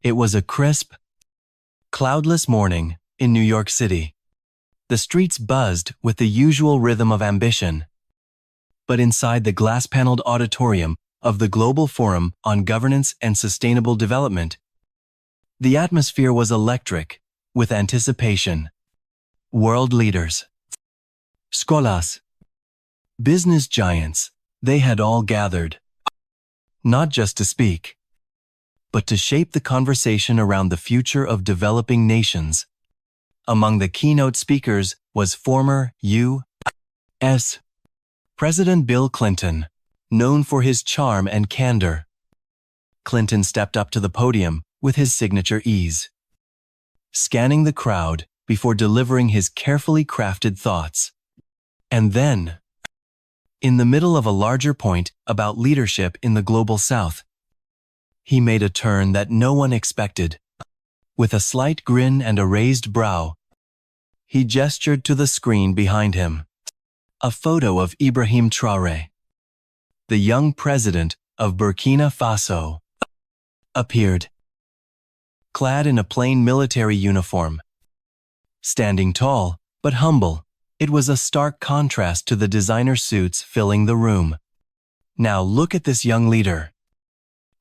It was a crisp, cloudless morning in New York City. The streets buzzed with the usual rhythm of ambition. But inside the glass-paneled auditorium of the Global Forum on Governance and Sustainable Development, the atmosphere was electric with anticipation. World leaders, scholars, business giants, they had all gathered, not just to speak, but to shape the conversation around the future of developing nations. Among the keynote speakers was former U.S. President Bill Clinton, known for his charm and candor. Clinton stepped up to the podium with his signature ease, scanning the crowd before delivering his carefully crafted thoughts. And then, in the middle of a larger point about leadership in the Global South, he made a turn that no one expected. With a slight grin and a raised brow, he gestured to the screen behind him. A photo of Ibrahim Traoré, the young president of Burkina Faso, appeared, clad in a plain military uniform. Standing tall, but humble, it was a stark contrast to the designer suits filling the room. "Now look at this young leader,"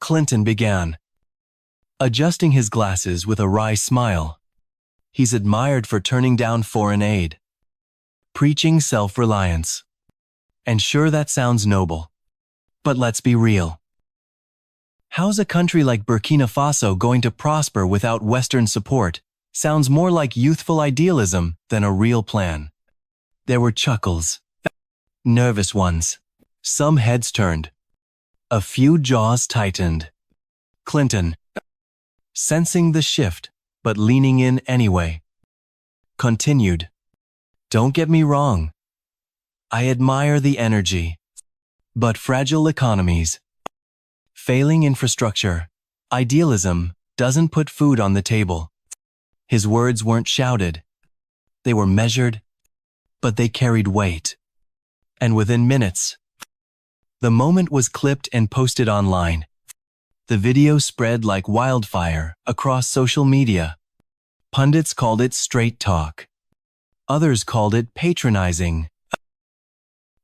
Clinton began, adjusting his glasses with a wry smile. "He's admired for turning down foreign aid, preaching self-reliance. And sure, that sounds noble. But let's be real. How's a country like Burkina Faso going to prosper without Western support? Sounds more like youthful idealism than a real plan." There were chuckles, nervous ones. Some heads turned. A few jaws tightened. Clinton, sensing the shift, but leaning in anyway, continued, "Don't get me wrong. I admire the energy. But fragile economies, failing infrastructure, idealism doesn't put food on the table." His words weren't shouted. They were measured, but they carried weight. And within minutes, the moment was clipped and posted online. The video spread like wildfire across social media. Pundits called it straight talk. Others called it patronizing.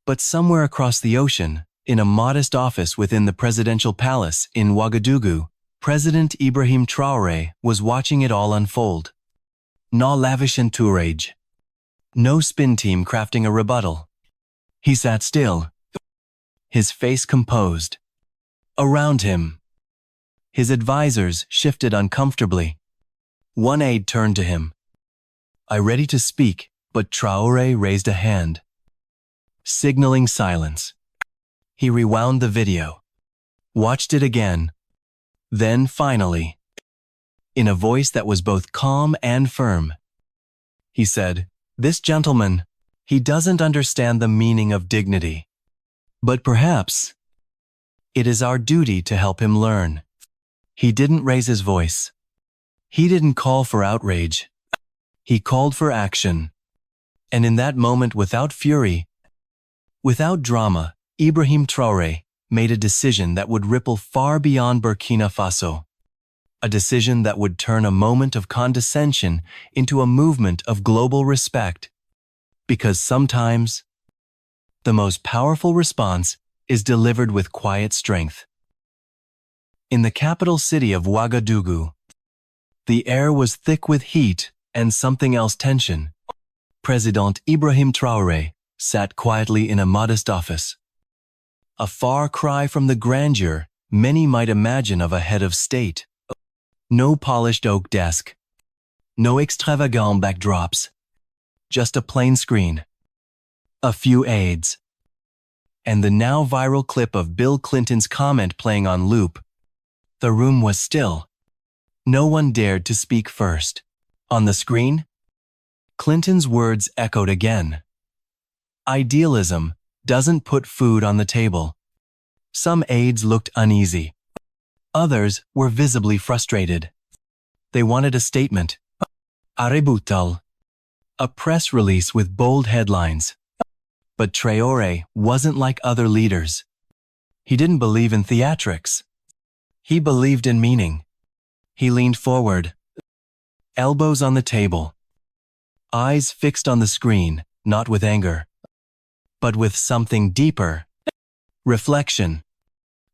But somewhere across the ocean, in a modest office within the presidential palace in Ouagadougou, President Ibrahim Traoré was watching it all unfold. No lavish entourage. No spin team crafting a rebuttal. He sat still, his face composed. Around him, his advisors shifted uncomfortably. One aide turned to him. "I ready to speak," but Traoré raised a hand, signaling silence. He rewound the video, watched it again, then finally, in a voice that was both calm and firm, he said, "This gentleman, he doesn't understand the meaning of dignity. But perhaps it is our duty to help him learn." He didn't raise his voice. He didn't call for outrage. He called for action. And in that moment, without fury, without drama, Ibrahim Traoré made a decision that would ripple far beyond Burkina Faso. A decision that would turn a moment of condescension into a movement of global respect. Because sometimes, the most powerful response is delivered with quiet strength. In the capital city of Ouagadougou, the air was thick with heat and something else, tension. President Ibrahim Traoré sat quietly in a modest office. A far cry from the grandeur many might imagine of a head of state. No polished oak desk, no extravagant backdrops, just a plain screen, a few aides, and the now viral clip of Bill Clinton's comment playing on loop. The room was still. No one dared to speak first. On the screen, Clinton's words echoed again. "Idealism doesn't put food on the table." Some aides looked uneasy. Others were visibly frustrated. They wanted a statement, a rebuttal, a press release with bold headlines. But Traoré wasn't like other leaders. He didn't believe in theatrics. He believed in meaning. He leaned forward, elbows on the table, eyes fixed on the screen, not with anger, but with something deeper, reflection.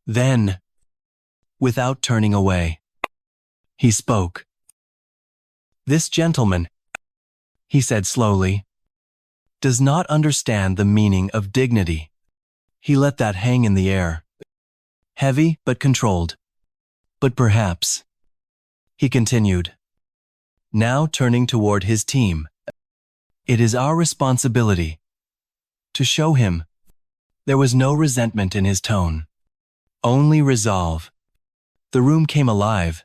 Then, without turning away, he spoke. "This gentleman," he said slowly, "does not understand the meaning of dignity." He let that hang in the air, heavy but controlled. "But perhaps," he continued, now turning toward his team, "it is our responsibility to show him." There was no resentment in his tone, only resolve. The room came alive.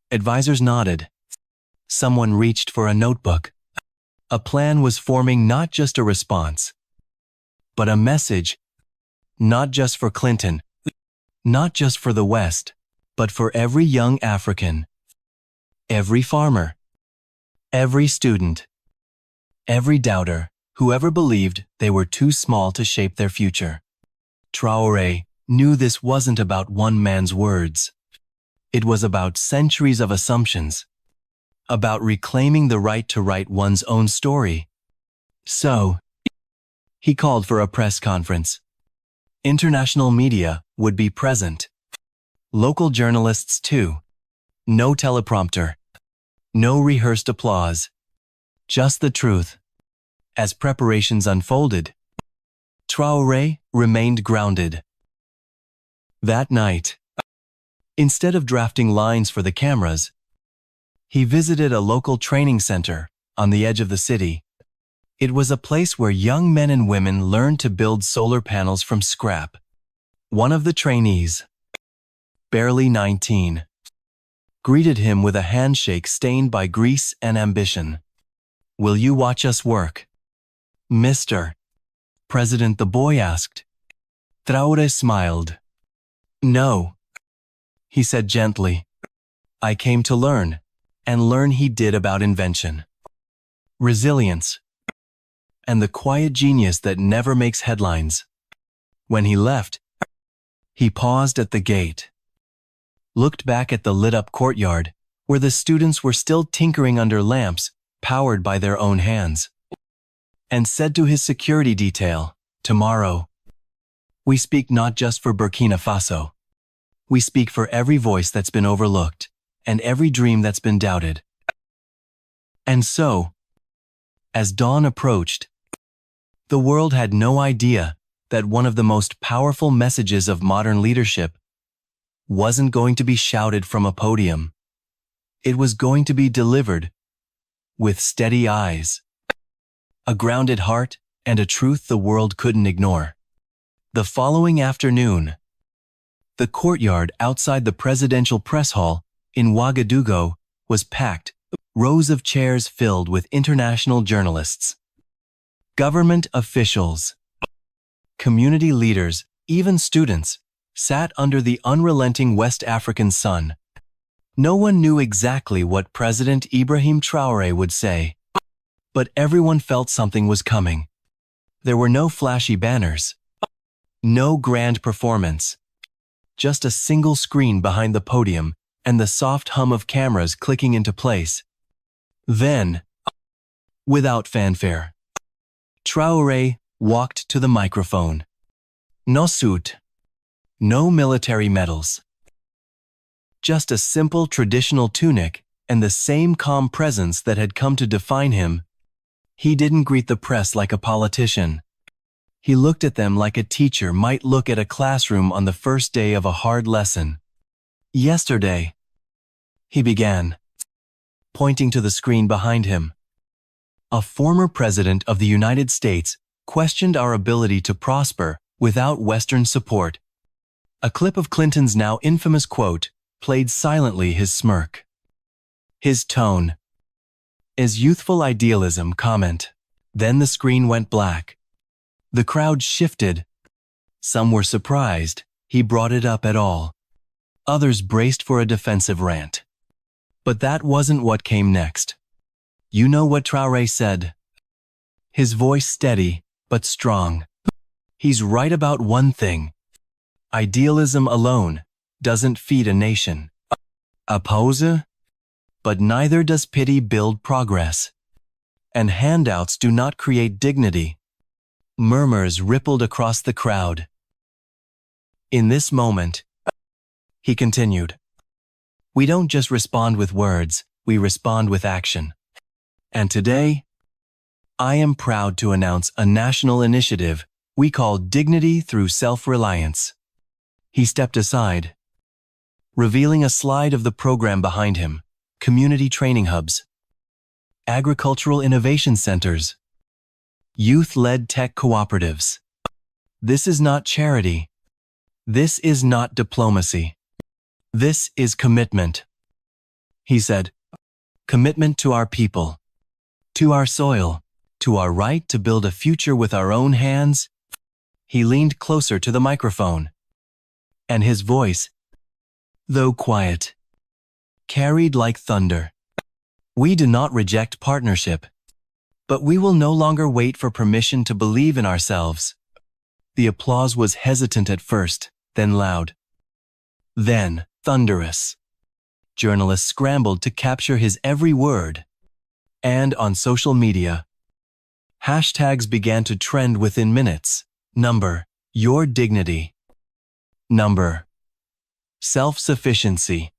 Advisors nodded. Someone reached for a notebook. A plan was forming, not just a response, but a message, not just for Clinton, not just for the West, but for every young African, every farmer, every student, every doubter, whoever believed they were too small to shape their future. Traoré knew this wasn't about one man's words. It was about centuries of assumptions, about reclaiming the right to write one's own story. So, he called for a press conference. International media would be present. Local journalists too. No teleprompter. No rehearsed applause. Just the truth. As preparations unfolded, Traoré remained grounded. That night, instead of drafting lines for the cameras, he visited a local training center on the edge of the city. It was a place where young men and women learned to build solar panels from scrap. One of the trainees, barely 19, greeted him with a handshake stained by grease and ambition. "Will you watch us work, Mr. President?" the boy asked. Traoré smiled. "No," he said gently. "I came to learn." And learn he did about invention, resilience, and the quiet genius that never makes headlines. When he left, he paused at the gate, looked back at the lit-up courtyard where the students were still tinkering under lamps powered by their own hands, and said to his security detail, "Tomorrow, we speak not just for Burkina Faso. We speak for every voice that's been overlooked and every dream that's been doubted." And so, as dawn approached, the world had no idea that one of the most powerful messages of modern leadership wasn't going to be shouted from a podium. It was going to be delivered with steady eyes, a grounded heart, and a truth the world couldn't ignore. The following afternoon, the courtyard outside the presidential press hall in Ouagadougou was packed, rows of chairs filled with international journalists, government officials, community leaders, even students, sat under the unrelenting West African sun. No one knew exactly what President Ibrahim Traoré would say, but everyone felt something was coming. There were no flashy banners, no grand performance, just a single screen behind the podium and the soft hum of cameras clicking into place. Then, without fanfare, Traoré walked to the microphone. No suit, no military medals. Just a simple traditional tunic and the same calm presence that had come to define him. He didn't greet the press like a politician. He looked at them like a teacher might look at a classroom on the first day of a hard lesson. "Yesterday," he began, pointing to the screen behind him, "a former president of the United States questioned our ability to prosper without Western support." A clip of Clinton's now infamous quote played silently, his smirk, his tone, his youthful idealism comment. Then the screen went black. The crowd shifted. Some were surprised he brought it up at all. Others braced for a defensive rant. But that wasn't what came next. You know what Traoré said? His voice steady, but strong. He's right about one thing. Idealism alone doesn't feed a nation. Oppose But neither does pity build progress. And handouts do not create dignity. Murmurs rippled across the crowd. In this moment, he continued, we don't just respond with words, we respond with action. And today, I am proud to announce a national initiative we call Dignity Through Self-Reliance. He stepped aside, revealing a slide of the program behind him: community training hubs, agricultural innovation centers, youth-led tech cooperatives. This is not charity. This is not diplomacy. This is commitment. He said, commitment to our people, to our soil, to our right to build a future with our own hands. He leaned closer to the microphone, and his voice, though quiet, carried like thunder. We do not reject partnership, but we will no longer wait for permission to believe in ourselves. The applause was hesitant at first, then loud, then thunderous. Journalists scrambled to capture his every word, and on social media, hashtags began to trend within minutes. Number, your dignity. Number, self-sufficiency.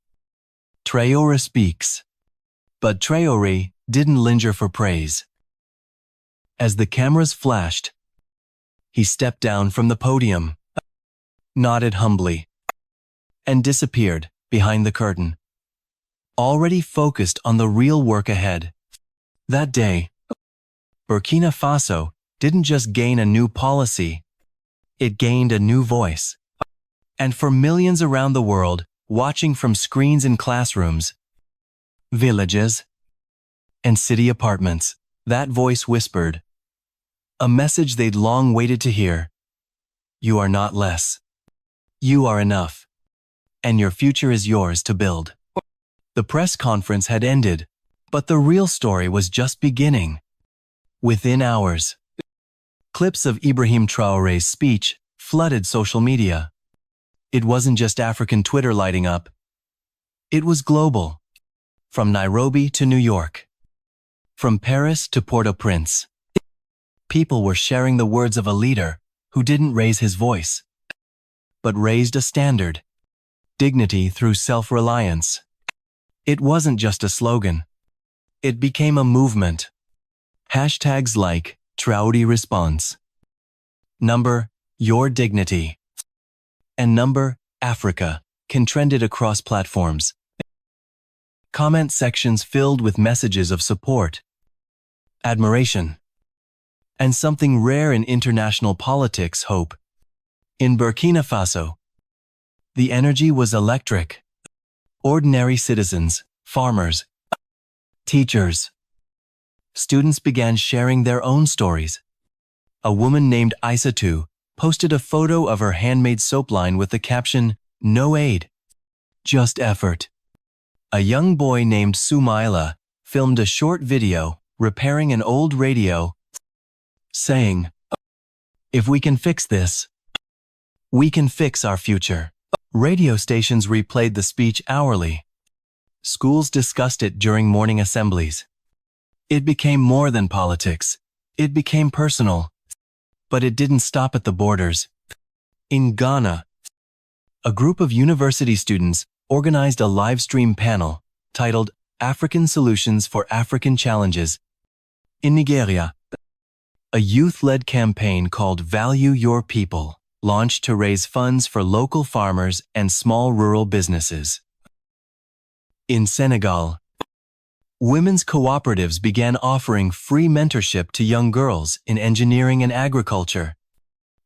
Traoré speaks. But Traoré didn't linger for praise. As the cameras flashed, he stepped down from the podium, nodded humbly, and disappeared behind the curtain, already focused on the real work ahead. That day, Burkina Faso didn't just gain a new policy, it gained a new voice. And for millions around the world, watching from screens in classrooms, villages, and city apartments, that voice whispered, a message they'd long waited to hear. You are not less. You are enough. And your future is yours to build. The press conference had ended, but the real story was just beginning. Within hours, clips of Ibrahim Traoré's speech flooded social media. It wasn't just African Twitter lighting up. It was global. From Nairobi to New York. From Paris to Port-au-Prince. People were sharing the words of a leader who didn't raise his voice, but raised a standard. Dignity through self-reliance. It wasn't just a slogan. It became a movement. Hashtags like Traoré Response, Number, Your Dignity, and Number, Africa can trended across platforms. Comment sections filled with messages of support, admiration, and something rare in international politics, hope. In Burkina Faso, the energy was electric. Ordinary citizens, farmers, teachers, students began sharing their own stories. A woman named Aissatou posted a photo of her handmade soap line with the caption, "No aid, just effort." A young boy named Soumaila filmed a short video repairing an old radio, saying, "If we can fix this, we can fix our future." Radio stations replayed the speech hourly. Schools discussed it during morning assemblies. It became more than politics. It became personal. But it didn't stop at the borders. In Ghana, a group of university students organized a live stream panel titled African Solutions for African Challenges. In Nigeria, a youth-led campaign called Value Your People launched to raise funds for local farmers and small rural businesses. In Senegal, women's cooperatives began offering free mentorship to young girls in engineering and agriculture.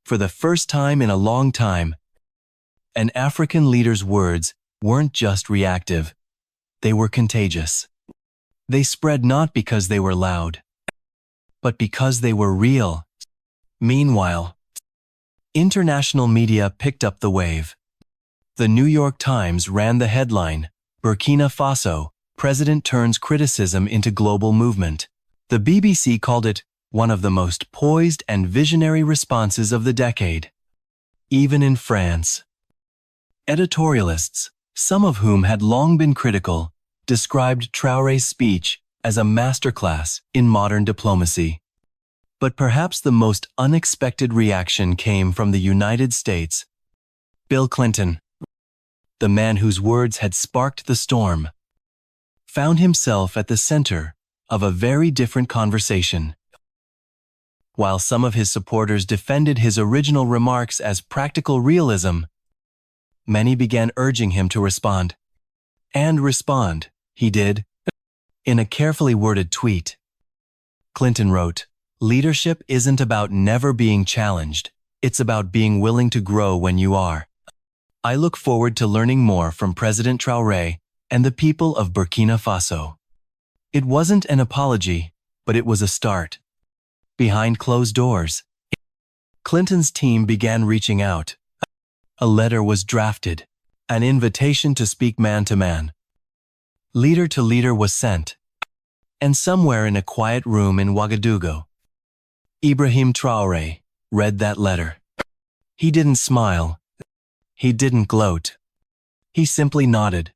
For the first time in a long time, an African leader's words weren't just reactive, they were contagious. They spread not because they were loud, but because they were real. Meanwhile, international media picked up the wave. The New York Times ran the headline, "Burkina Faso, President turns criticism into global movement." The BBC called it one of the most poised and visionary responses of the decade. Even in France, editorialists, some of whom had long been critical, described Traoré's speech as a masterclass in modern diplomacy. But perhaps the most unexpected reaction came from the United States. Bill Clinton, the man whose words had sparked the storm, found himself at the center of a very different conversation. While some of his supporters defended his original remarks as practical realism, many began urging him to respond. And respond, he did. In a carefully worded tweet, Clinton wrote, "Leadership isn't about never being challenged. It's about being willing to grow when you are. I look forward to learning more from President Traoré and the people of Burkina Faso." It wasn't an apology, but it was a start. Behind closed doors, Clinton's team began reaching out. A letter was drafted, an invitation to speak man to man. Leader to leader was sent. And somewhere in a quiet room in Ouagadougou, Ibrahim Traoré read that letter. He didn't smile. He didn't gloat. He simply nodded.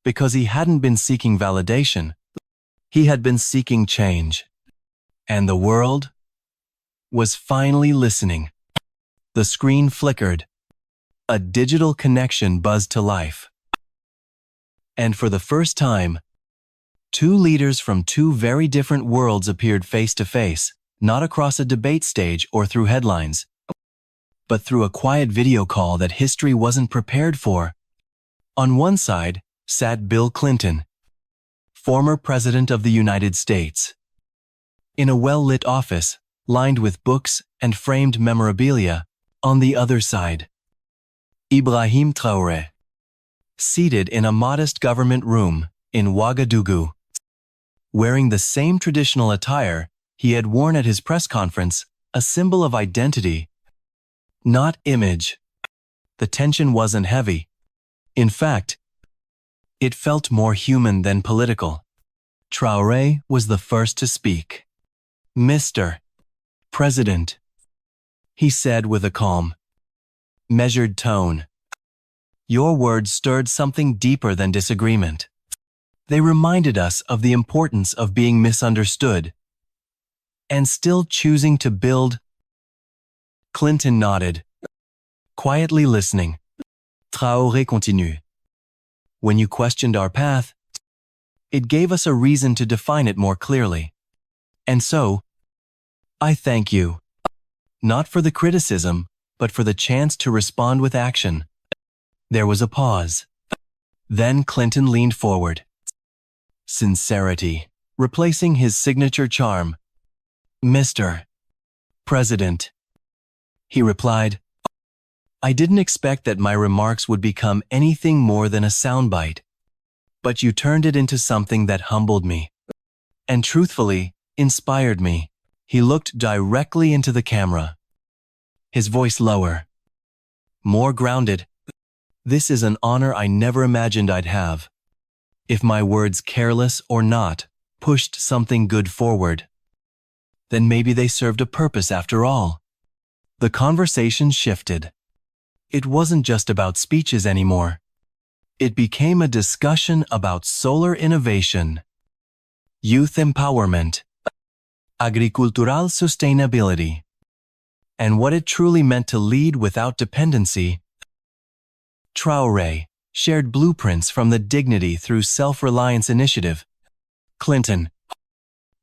Because he hadn't been seeking validation. He had been seeking change. And the world was finally listening. The screen flickered. A digital connection buzzed to life. And for the first time, two leaders from two very different worlds appeared face to face, not across a debate stage or through headlines, but through a quiet video call that history wasn't prepared for. On one side sat Bill Clinton, former President of the United States. In a well-lit office, lined with books and framed memorabilia. On the other side, Ibrahim Traoré, seated in a modest government room in Ouagadougou, wearing the same traditional attire he had worn at his press conference, a symbol of identity, not image. The tension wasn't heavy. In fact, it felt more human than political. Traoré was the first to speak. "Mr. President," he said with a calm, measured tone. "Your words stirred something deeper than disagreement. They reminded us of the importance of being misunderstood and still choosing to build." Clinton nodded, quietly listening. Traoré continued. "When you questioned our path, it gave us a reason to define it more clearly. And so, I thank you. Not for the criticism, but for the chance to respond with action." There was a pause. Then Clinton leaned forward. Sincerity, replacing his signature charm. "Mr. President," he replied, "I didn't expect that my remarks would become anything more than a soundbite. But you turned it into something that humbled me. And truthfully, inspired me." He looked directly into the camera. His voice lower, more grounded. "This is an honor I never imagined I'd have. If my words, careless or not, pushed something good forward, then maybe they served a purpose after all." The conversation shifted. It wasn't just about speeches anymore. It became a discussion about solar innovation, youth empowerment, agricultural sustainability, and what it truly meant to lead without dependency. Traoré shared blueprints from the Dignity Through Self-Reliance initiative. Clinton,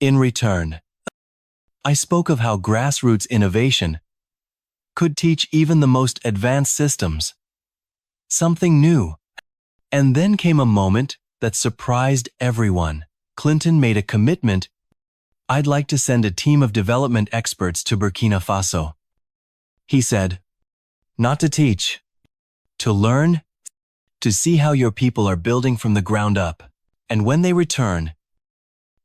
in return, I spoke of how grassroots innovation could teach even the most advanced systems something new. And then came a moment that surprised everyone. Clinton made a commitment. "I'd like to send a team of development experts to Burkina Faso," he said. "Not to teach, to learn, to see how your people are building from the ground up. And when they return,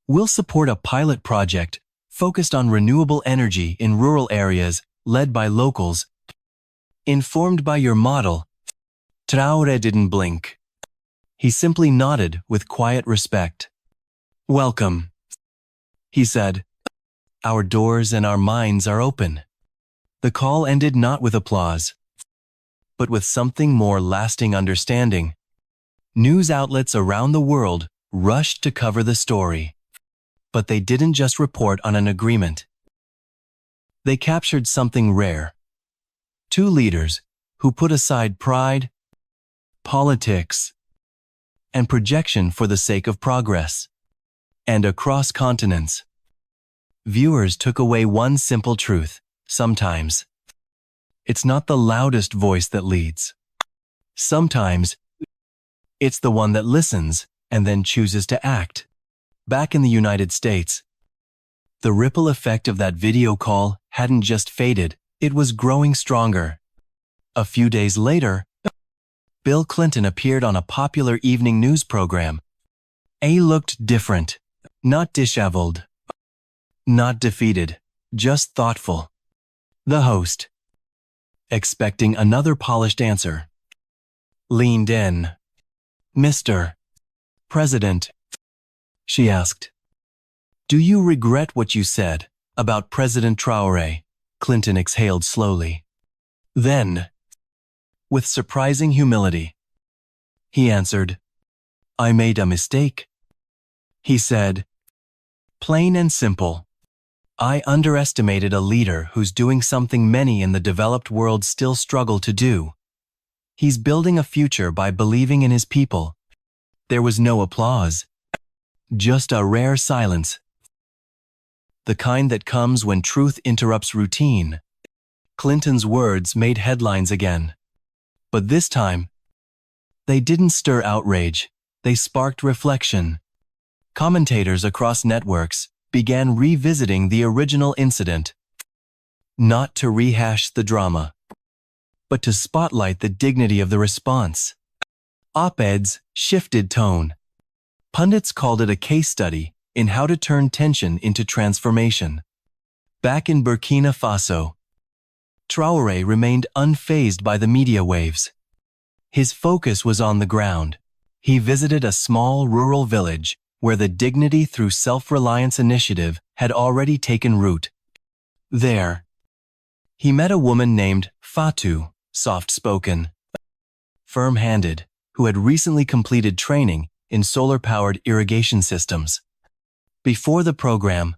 we'll support a pilot project focused on renewable energy in rural areas led by locals. Informed by your model." Traoré didn't blink. He simply nodded with quiet respect. "Welcome," he said. "Our doors and our minds are open." The call ended not with applause, but with something more lasting: understanding. News outlets around the world rushed to cover the story. But they didn't just report on an agreement. They captured something rare. Two leaders who put aside pride, politics, and projection for the sake of progress. And across continents, viewers took away one simple truth. Sometimes, it's not the loudest voice that leads. Sometimes, it's the one that listens and then chooses to act. Back in the United States, the ripple effect of that video call hadn't just faded, it was growing stronger. A few days later, Bill Clinton appeared on a popular evening news program. He looked different, not disheveled, not defeated, just thoughtful. The host, expecting another polished answer, leaned in. "Mr. President," she asked, "do you regret what you said about President Traoré?" Clinton exhaled slowly. Then, with surprising humility, he answered, "I made a mistake." He said, plain and simple, "I underestimated a leader who's doing something many in the developed world still struggle to do. He's building a future by believing in his people." There was no applause, just a rare silence. The kind that comes when truth interrupts routine. Clinton's words made headlines again. But this time, they didn't stir outrage, they sparked reflection. Commentators across networks began revisiting the original incident, not to rehash the drama, but to spotlight the dignity of the response. Op-eds shifted tone. Pundits called it a case study in how to turn tension into transformation. Back in Burkina Faso, Traoré remained unfazed by the media waves. His focus was on the ground. He visited a small rural village where the Dignity Through Self-Reliance initiative had already taken root. There, he met a woman named Fatou, soft-spoken, firm-handed, who had recently completed training in solar-powered irrigation systems. Before the program,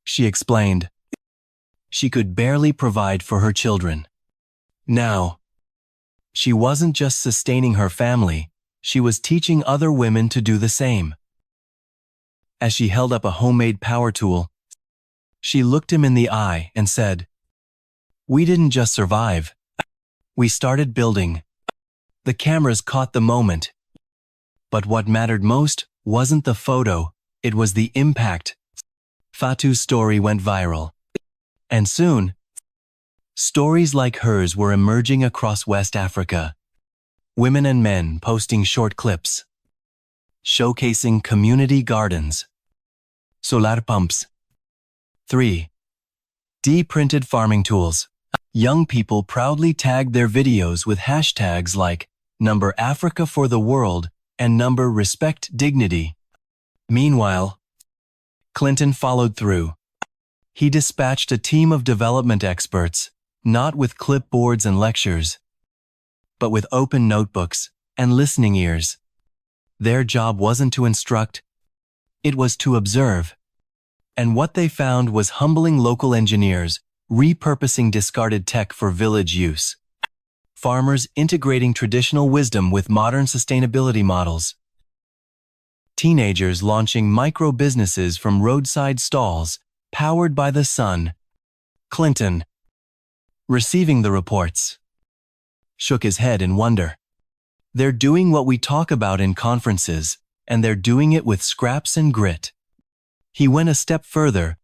she explained, she could barely provide for her children. Now, she wasn't just sustaining her family, she was teaching other women to do the same. As she held up a homemade power tool, she looked him in the eye and said, "We didn't just survive. We started building." The cameras caught the moment. But what mattered most wasn't the photo, it was the impact. Fatou's story went viral. And soon, stories like hers were emerging across West Africa. Women and men posting short clips, showcasing community gardens, solar pumps. 3D printed farming tools. Young people proudly tagged their videos with hashtags like #Africa for the world and #Respect Dignity. Meanwhile, Clinton followed through. He dispatched a team of development experts, not with clipboards and lectures, but with open notebooks and listening ears. Their job wasn't to instruct, it was to observe. And what they found was humbling local engineers repurposing discarded tech for village use. Farmers integrating traditional wisdom with modern sustainability models. Teenagers launching micro-businesses from roadside stalls, powered by the sun. Clinton, receiving the reports, shook his head in wonder. They're doing what we talk about in conferences, and they're doing it with scraps and grit. He went a step further,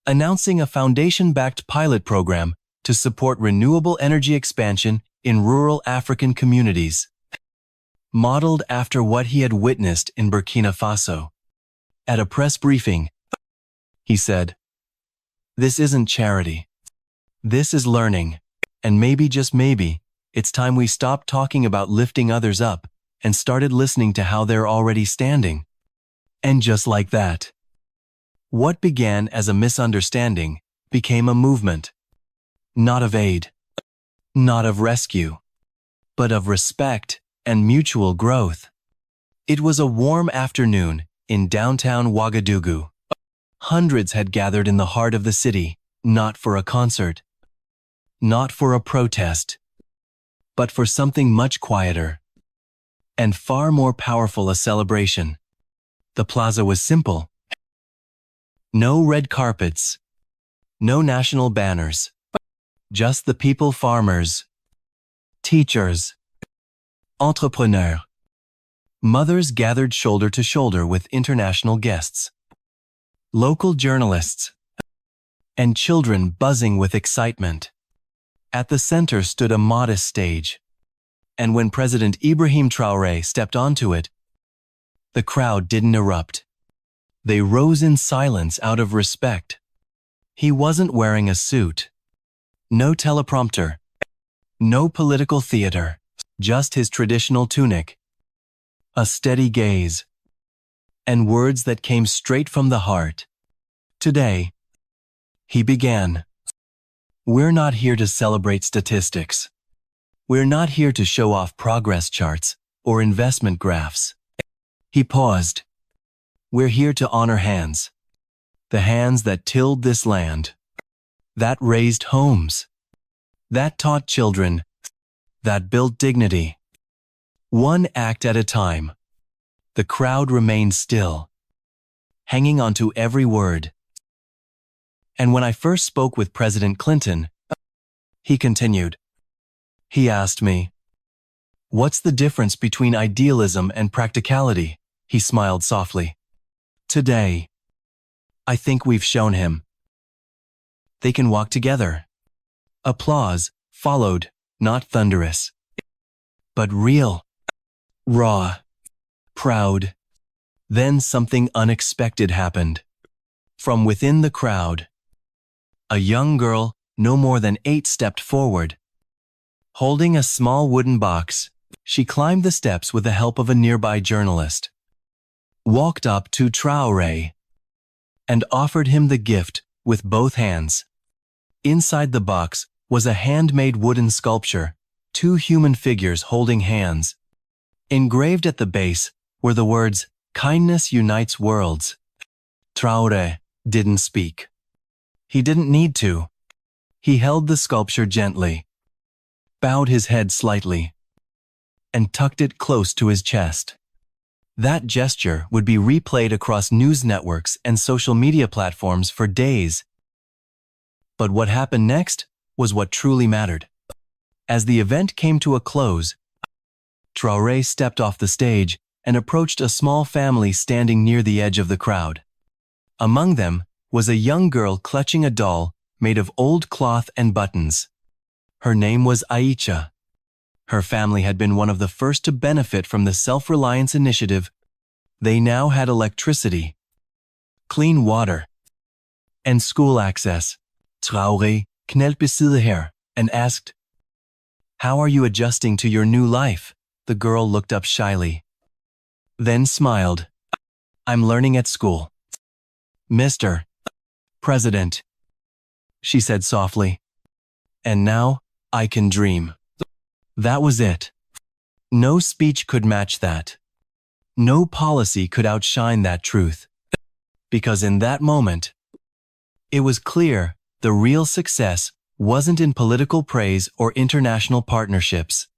announcing a foundation-backed pilot program to support renewable energy expansion in rural African communities, modeled after what he had witnessed in Burkina Faso. At a press briefing, he said, "This isn't charity. This is learning, and maybe, just maybe, it's time we stopped talking about lifting others up and started listening to how they're already standing." And just like that, what began as a misunderstanding became a movement, not of aid, not of rescue, but of respect and mutual growth. It was a warm afternoon in downtown Ouagadougou. Hundreds had gathered in the heart of the city, not for a concert, not for a protest, but for something much quieter and far more powerful, a celebration. The plaza was simple. No red carpets, no national banners, just the people, farmers, teachers, entrepreneurs. Mothers gathered shoulder to shoulder with international guests, local journalists, and children buzzing with excitement. At the center stood a modest stage, and when President Ibrahim Traoré stepped onto it, the crowd didn't erupt. They rose in silence out of respect. He wasn't wearing a suit, no teleprompter, no political theater, just his traditional tunic, a steady gaze, and words that came straight from the heart. Today, he began. We're not here to celebrate statistics. We're not here to show off progress charts or investment graphs. He paused. We're here to honor hands. The hands that tilled this land, that raised homes, that taught children, that built dignity. One act at a time. The crowd remained still, hanging on to every word. And when I first spoke with President Clinton, he continued. He asked me, "What's the difference between idealism and practicality?" He smiled softly. Today, I think we've shown him. They can walk together. Applause followed, not thunderous, but real, raw, proud. Then something unexpected happened. From within the crowd, a young girl, no more than 8, stepped forward. Holding a small wooden box, she climbed the steps with the help of a nearby journalist, walked up to Traoré, and offered him the gift with both hands. Inside the box was a handmade wooden sculpture, 2 human figures holding hands. Engraved at the base were the words, "Kindness unites worlds." Traoré didn't speak. He didn't need to. He held the sculpture gently, bowed his head slightly, and tucked it close to his chest. That gesture would be replayed across news networks and social media platforms for days. But what happened next was what truly mattered. As the event came to a close, Traoré stepped off the stage and approached a small family standing near the edge of the crowd. Among them was a young girl clutching a doll made of old cloth and buttons. Her name was Aisha. Her family had been one of the first to benefit from the self-reliance initiative. They now had electricity, clean water, and school access. Traoré knelt beside her and asked, "How are you adjusting to your new life?" The girl looked up shyly, then smiled. "I'm learning at school." "Mr. President," she said softly, "and now I can dream." That was it. No speech could match that. No policy could outshine that truth. Because in that moment, it was clear the real success wasn't in political praise or international partnerships.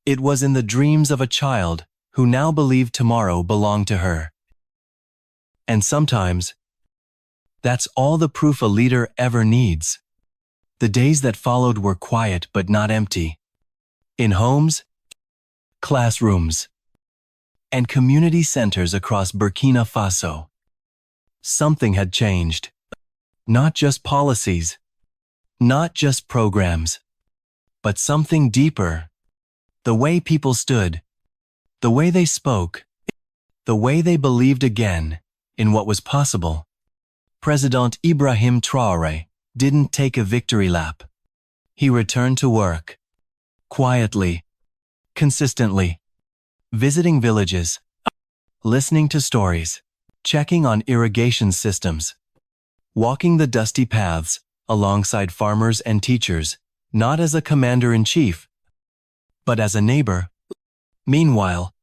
It was in the dreams of a child who now believed tomorrow belonged to her. And sometimes, that's all the proof a leader ever needs. The days that followed were quiet but not empty. In homes, classrooms, and community centers across Burkina Faso, something had changed. Not just policies, not just programs, but something deeper. The way people stood, the way they spoke, the way they believed again in what was possible. President Ibrahim Traoré didn't take a victory lap. He returned to work. Quietly, consistently, visiting villages, listening to stories, checking on irrigation systems, walking the dusty paths alongside farmers and teachers, not as a commander-in-chief, but as a neighbor. Meanwhile,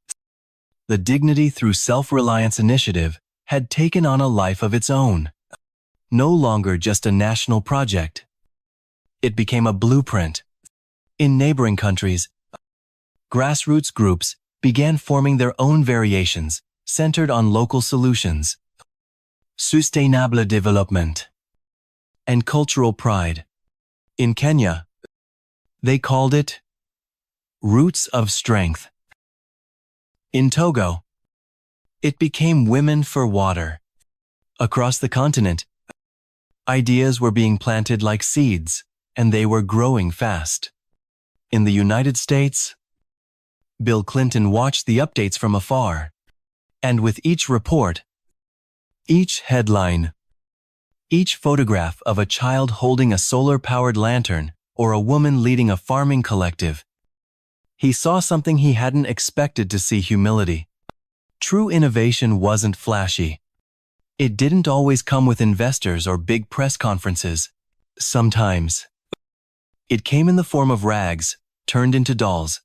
The Dignity Through Self-Reliance initiative had taken on a life of its own. No longer just a national project. It became a blueprint. In neighboring countries, grassroots groups began forming their own variations centered on local solutions, sustainable development, and cultural pride. In Kenya, they called it Roots of Strength. In Togo, it became Women for Water. Across the continent, ideas were being planted like seeds, and they were growing fast. In the United States, Bill Clinton watched the updates from afar, and with each report, each headline, each photograph of a child holding a solar-powered lantern or a woman leading a farming collective, he saw something he hadn't expected to see: humility. True innovation wasn't flashy. It didn't always come with investors or big press conferences. Sometimes, it came in the form of rags turned into dolls,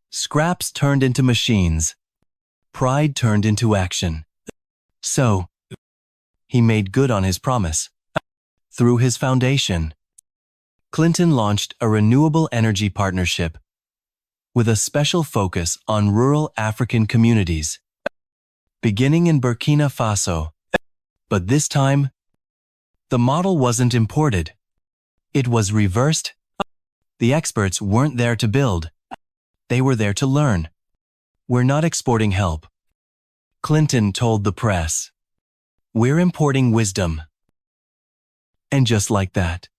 scraps turned into machines, pride turned into action. So, he made good on his promise. Through his foundation, Clinton launched a renewable energy partnership with a special focus on rural African communities, beginning in Burkina Faso. But this time, the model wasn't imported. It was reversed. The experts weren't there to build. They were there to learn. "We're not exporting help," Clinton told the press. "We're importing wisdom." And just like that,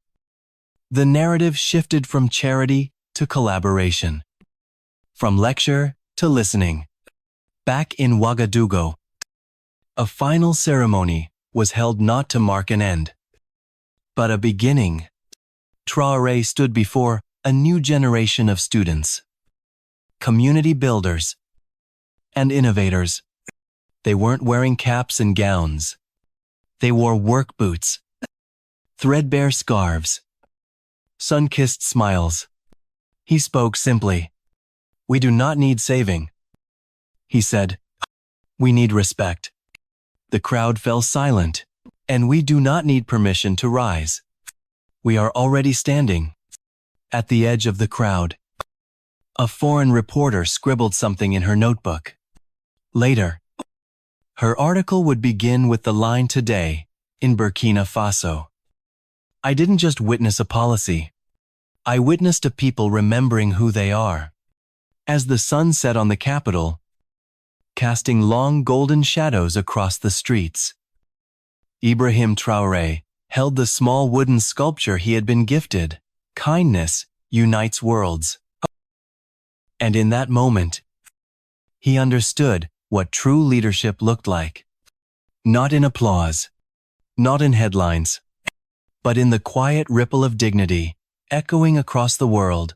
the narrative shifted from charity to collaboration, from lecture to listening. Back in Ouagadougou, a final ceremony was held not to mark an end, but a beginning. Traoré stood before a new generation of students, community builders, and innovators. They weren't wearing caps and gowns. They wore work boots, threadbare scarves, sun-kissed smiles. He spoke simply. "We do not need saving," he said. "We need respect." The crowd fell silent. "And we do not need permission to rise. We are already standing." At the edge of the crowd, a foreign reporter scribbled something in her notebook. Later, her article would begin with the line, "Today, in Burkina Faso, I didn't just witness a policy. I witnessed a people remembering who they are." As the sun set on the capital, casting long golden shadows across the streets, Ibrahim Traoré held the small wooden sculpture he had been gifted. "Kindness unites worlds." And in that moment, he understood what true leadership looked like. Not in applause, not in headlines, but in the quiet ripple of dignity echoing across the world.